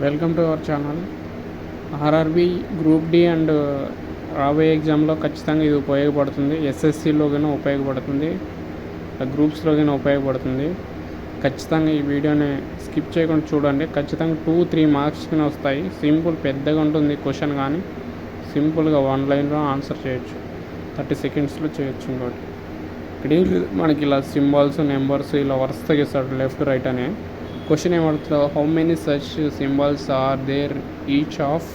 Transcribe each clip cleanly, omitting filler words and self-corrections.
Welcome to our channel. RRB group D and రాబోయే ఎగ్జామ్లో ఖచ్చితంగా ఇది ఉపయోగపడుతుంది. ఎస్ఎస్సిలోగానే ఉపయోగపడుతుంది, గ్రూప్స్లోగానే ఉపయోగపడుతుంది. ఖచ్చితంగా ఈ వీడియోని స్కిప్ చేయకుండా చూడండి. ఖచ్చితంగా 2-3 మార్క్స్కి వస్తాయి. సింపుల్, పెద్దగా ఉంటుంది క్వశ్చన్, కానీ సింపుల్గా 1 లైన్లో ఆన్సర్ చేయొచ్చు, 30 సెకండ్స్లో చేయొచ్చు. ఇంకోటి ఇక్కడ మనకి ఇలా సింబాల్స్, నెంబర్స్ ఇలా వరుసగా ఇస్తాడు లెఫ్ట్ రైట్ అనే. క్వశ్చన్ ఏమడుతుందో, how many such symbols are there each of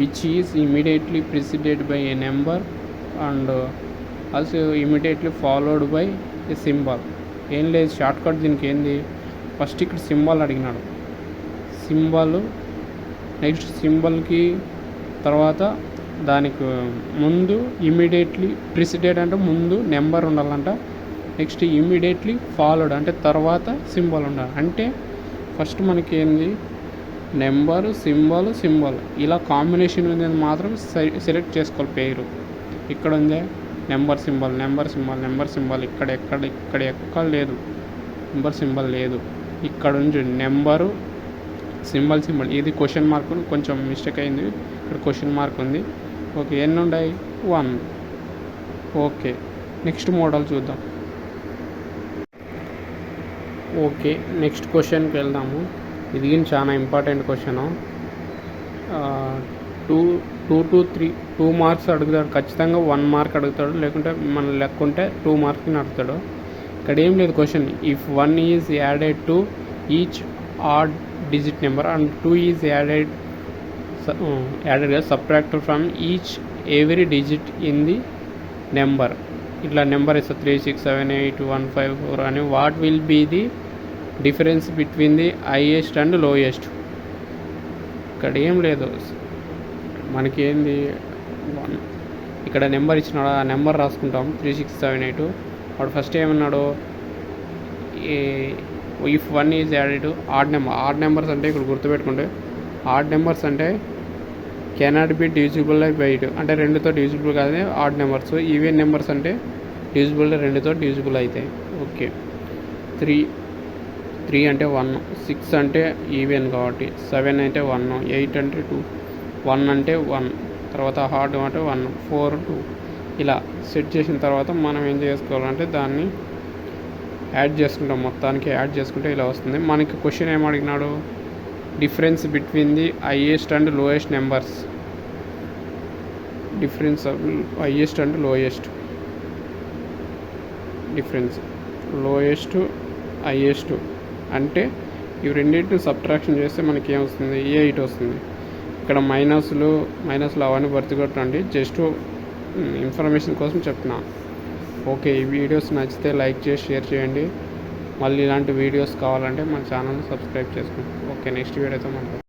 which is immediately preceded by a number and also immediately followed by a symbol. ఏం లేదు, షార్ట్ కట్ దీనికి. ఏంది, ఫస్ట్ ఇక్కడ సింబల్ అడిగినాడు. సింబల్, నెక్స్ట్ సింబల్కి తర్వాత దానికి ముందు ఇమీడియట్లీ ప్రిసిడెడ్ అంటే ముందు నెంబర్ ఉండాలంట. నెక్స్ట్ ఇమీడియట్లీ ఫాలోడ్ అంటే తర్వాత సింబల్ ఉండాలి. అంటే ఫస్ట్ మనకి ఏంది, నెంబరు, సింబల్ ఇలా కాంబినేషన్ ఉంది మాత్రం సెలెక్ట్ చేసుకోవాలి పేరు. ఇక్కడ ఉందే నెంబర్ సింబల్, ఇక్కడ ఎక్కడ లేదు, నెంబర్ సింబల్ లేదు. ఇక్కడ ఉంది నెంబరు, సింబల్. ఇది క్వశ్చన్ మార్క్, కొంచెం మిస్టేక్ అయింది, ఇక్కడ క్వశ్చన్ మార్క్ ఉంది. ఓకే, ఎన్ని ఉన్నాయి? 1. ఓకే, నెక్స్ట్ మోడల్ చూద్దాం. ఓకే, నెక్స్ట్ క్వశ్చన్కి వెళ్దాము. ఇది చాలా ఇంపార్టెంట్ క్వశ్చను. 2 to 3 మార్క్స్ అడుగుతాడు. ఖచ్చితంగా 1 మార్క్ అడుగుతాడు, లేకుంటే మన లెక్క ఉంటే 2 మార్క్స్ని అడుగుతాడు. ఇక్కడ ఏం లేదు question. If 1 is added to each odd digit number and 2 is added subtracted from each every digit in the number. ఇట్లా నెంబర్ ఇస్తా 3, 6, 7, 8, 1, 5, 4 అని. What will be the difference between the highest and lowest? ఇక్కడ ఏం లేదు, మనకి ఏంది, ఇక్కడ number ఇచ్చినాడు, ఆ నెంబర్ రాసుకుంటాం. 3, 6, 7, 8. వాడు ఫస్ట్ ఏమన్నాడు, if 1 is added odd numbers అంటే ఇక్కడ గుర్తుపెట్టుకుంటే, ఆడ్ నెంబర్స్ అంటే కెనాట్ బి డివిజిబుల్ బై 2 అంటే 2తో డివిజిబుల్ కాదు ఆడ్ నెంబర్స్. ఈవెన్ నెంబర్స్ అంటే డివిజిబుల్ 2తో డివిజిబుల్ అవుతాయి. ఓకే, 3 అంటే 1, 6 అంటే ఈవెన్ కాబట్టి, 7 అంటే 1, 8 అంటే 2, 1 అంటే 1, తర్వాత హార్డ్ అంటే 1, 4, 2. ఇలా సెట్ చేసిన తర్వాత మనం ఏం చేసుకోవాలంటే దాన్ని యాడ్ చేసుకుంటాం. మొత్తానికి యాడ్ చేసుకుంటే ఇలా వస్తుంది. మనకి క్వశ్చన్ ఏం అడిగినాడు, difference between the highest and lowest numbers. Difference highest and lowest, difference lowest highest అంటే ఇవి రెండింటిని సబ్ట్రాక్షన్ చేస్తే మనకి ఏమొస్తుంది, 8 వస్తుంది. ఇక్కడ మైనస్లు అవన్నీ భర్తీకొట్టండి, జస్ట్ ఇన్ఫర్మేషన్ కోసం చెప్తున్నా. ఓకే, ఈ వీడియోస్ నచ్చితే లైక్ చేసి షేర్ చేయండి. మళ్ళీ ఇలాంటి వీడియోస్ కావాలంటే మన ఛానల్ని సబ్స్క్రైబ్ చేసుకోండి. ఓకే, నెక్స్ట్ వీడియోతో మనం